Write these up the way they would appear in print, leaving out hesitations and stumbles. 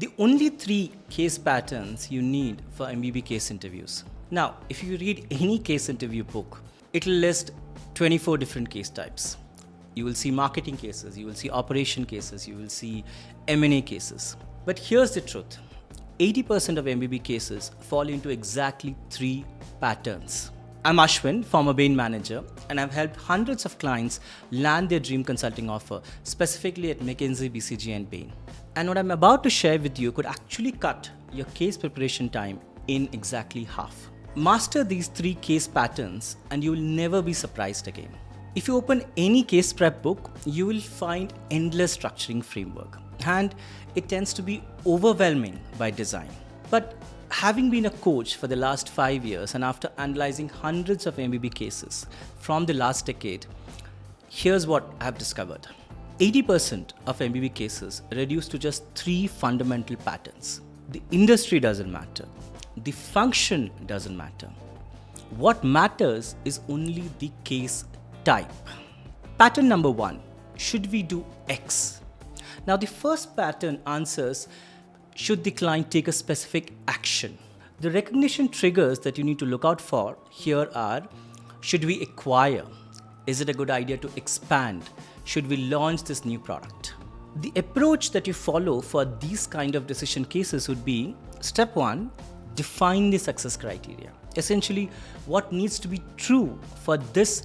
The only 3 case patterns you need for MBB case interviews. Now, if you read any case interview book, it will list 24 different case types. You will see marketing cases, you will see operation cases, you will see M&A cases. But here's the truth. 80% of MBB cases fall into exactly 3 patterns. I'm Ashwin, former Bain manager, and I've helped hundreds of clients land their dream consulting offer, specifically at McKinsey, BCG and Bain. And what I'm about to share with you could actually cut your case preparation time in exactly half. Master these 3 case patterns and you will never be surprised again. If you open any case prep book, you will find endless structuring framework, and it tends to be overwhelming by design. But having been a coach for the last 5 years and after analyzing hundreds of MBB cases from the last decade, here's what I've discovered. 80% of MBB cases reduce to just 3 fundamental patterns. The industry doesn't matter. The function doesn't matter. What matters is only the case type. Pattern number 1, should we do X? Now the first pattern answers, should the client take a specific action? The recognition triggers that you need to look out for here are, should we acquire? Is it a good idea to expand? Should we launch this new product? The approach that you follow for these kind of decision cases would be, step 1, define the success criteria. Essentially, what needs to be true for this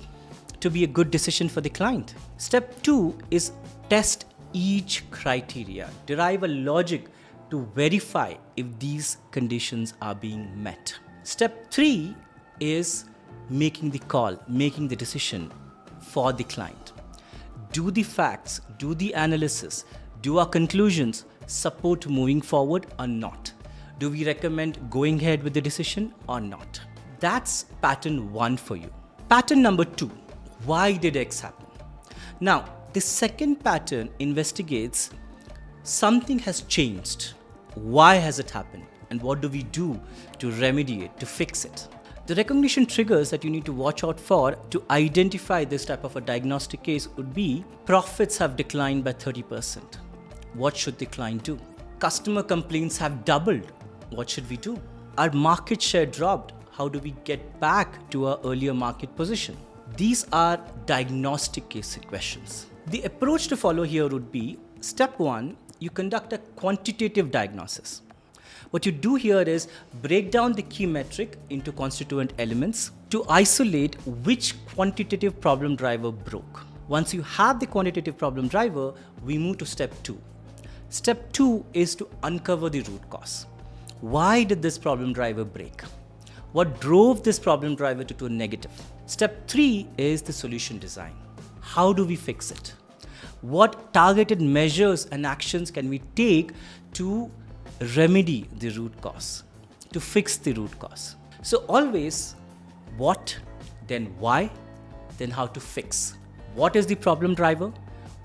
to be a good decision for the client. Step 2 is test each criteria. Derive a logic to verify if these conditions are being met. Step 3 is making the call, making the decision for the client. Do the facts, do the analysis, do our conclusions support moving forward or not? Do we recommend going ahead with the decision or not? That's pattern 1 for you. Pattern number 2, why did X happen? Now, the second pattern investigates something has changed. Why has it happened? And what do we do to remedy it, to fix it? The recognition triggers that you need to watch out for to identify this type of a diagnostic case would be, profits have declined by 30%. What should the client do? Customer complaints have doubled. What should we do? Our market share dropped. How do we get back to our earlier market position? These are diagnostic case questions. The approach to follow here would be, step 1, you conduct a quantitative diagnosis. What you do here is break down the key metric into constituent elements to isolate which quantitative problem driver broke. Once you have the quantitative problem driver, we move to step 2. Step 2 is to uncover the root cause. Why did this problem driver break? What drove this problem driver to a negative? Step 3 is the solution design. How do we fix it? What targeted measures and actions can we take to remedy the root cause, to fix the root cause? So always what, then why, then how to fix. What is the problem driver?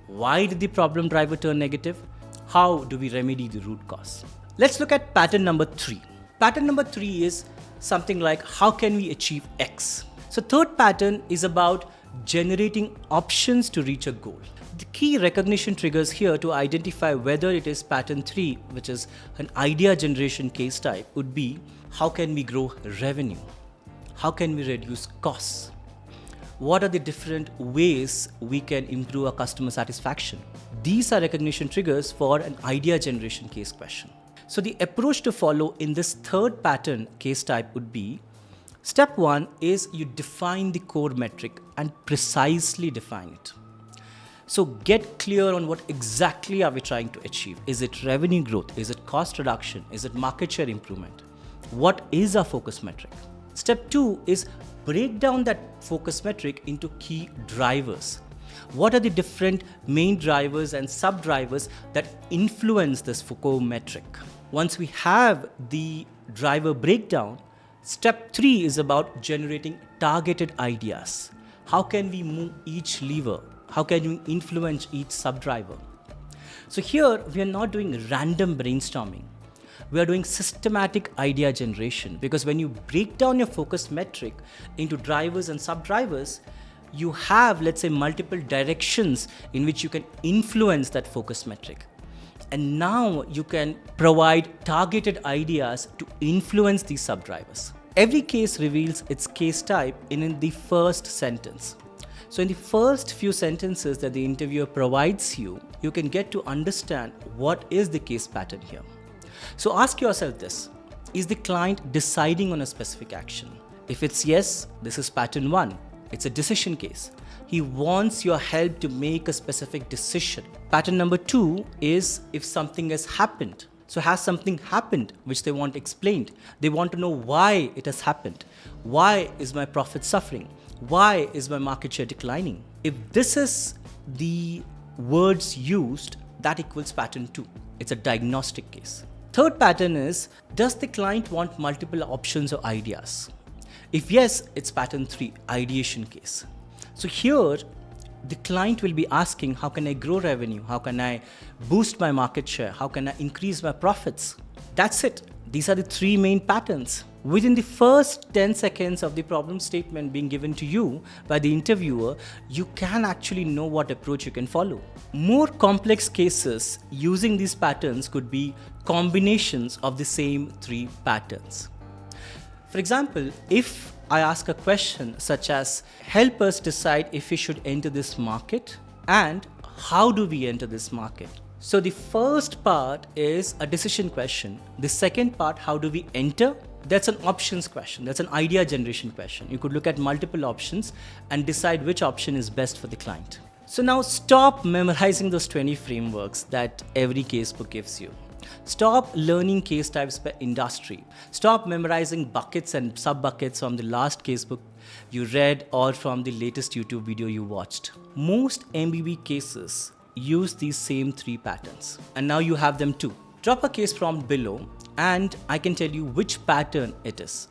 Why did the problem driver turn negative? How do we remedy the root cause? Let's look at pattern number 3. Pattern number 3 is something like, how can we achieve X? So third pattern is about generating options to reach a goal. The key recognition triggers here to identify whether it is pattern 3, which is an idea generation case type, would be, how can we grow revenue? How can we reduce costs? What are the different ways we can improve our customer satisfaction? These are recognition triggers for an idea generation case question. So the approach to follow in this third pattern case type would be, step 1 is you define the core metric and precisely define it. So get clear on what exactly are we trying to achieve. Is it revenue growth? Is it cost reduction? Is it market share improvement? What is our focus metric? Step 2 is break down that focus metric into key drivers. What are the different main drivers and sub drivers that influence this core metric? Once we have the driver breakdown, step 3 is about generating targeted ideas. How can we move each lever? How can we influence each subdriver? So here we are not doing random brainstorming. We are doing systematic idea generation, because when you break down your focus metric into drivers and subdrivers, you have, let's say, multiple directions in which you can influence that focus metric. And now you can provide targeted ideas to influence these sub-drivers. Every case reveals its case type in the first sentence. So in the first few sentences that the interviewer provides you, you can get to understand what is the case pattern here. So ask yourself this: is the client deciding on a specific action? If it's yes, this is pattern 1. It's a decision case. He wants your help to make a specific decision. Pattern number 2 is if something has happened. So has something happened which they want explained? They want to know why it has happened. Why is my profit suffering? Why is my market share declining? If this is the words used, that equals pattern 2. It's a diagnostic case. Third pattern is, does the client want multiple options or ideas? If yes, it's pattern 3, ideation case. So here, the client will be asking, how can I grow revenue? How can I boost my market share? How can I increase my profits? That's it. These are the 3 main patterns. Within the first 10 seconds of the problem statement being given to you by the interviewer, you can actually know what approach you can follow. More complex cases using these patterns could be combinations of the same 3 patterns. For example, if I ask a question such as, help us decide if we should enter this market and how do we enter this market? So the first part is a decision question. The second part, how do we enter? That's an options question. That's an idea generation question. You could look at multiple options and decide which option is best for the client. So now stop memorizing those 20 frameworks that every casebook gives you. Stop learning case types by industry. Stop memorizing buckets and sub-buckets from the last casebook you read or from the latest YouTube video you watched. Most MBB cases use these same 3 patterns. And now you have them too. Drop a case prompt below and I can tell you which pattern it is.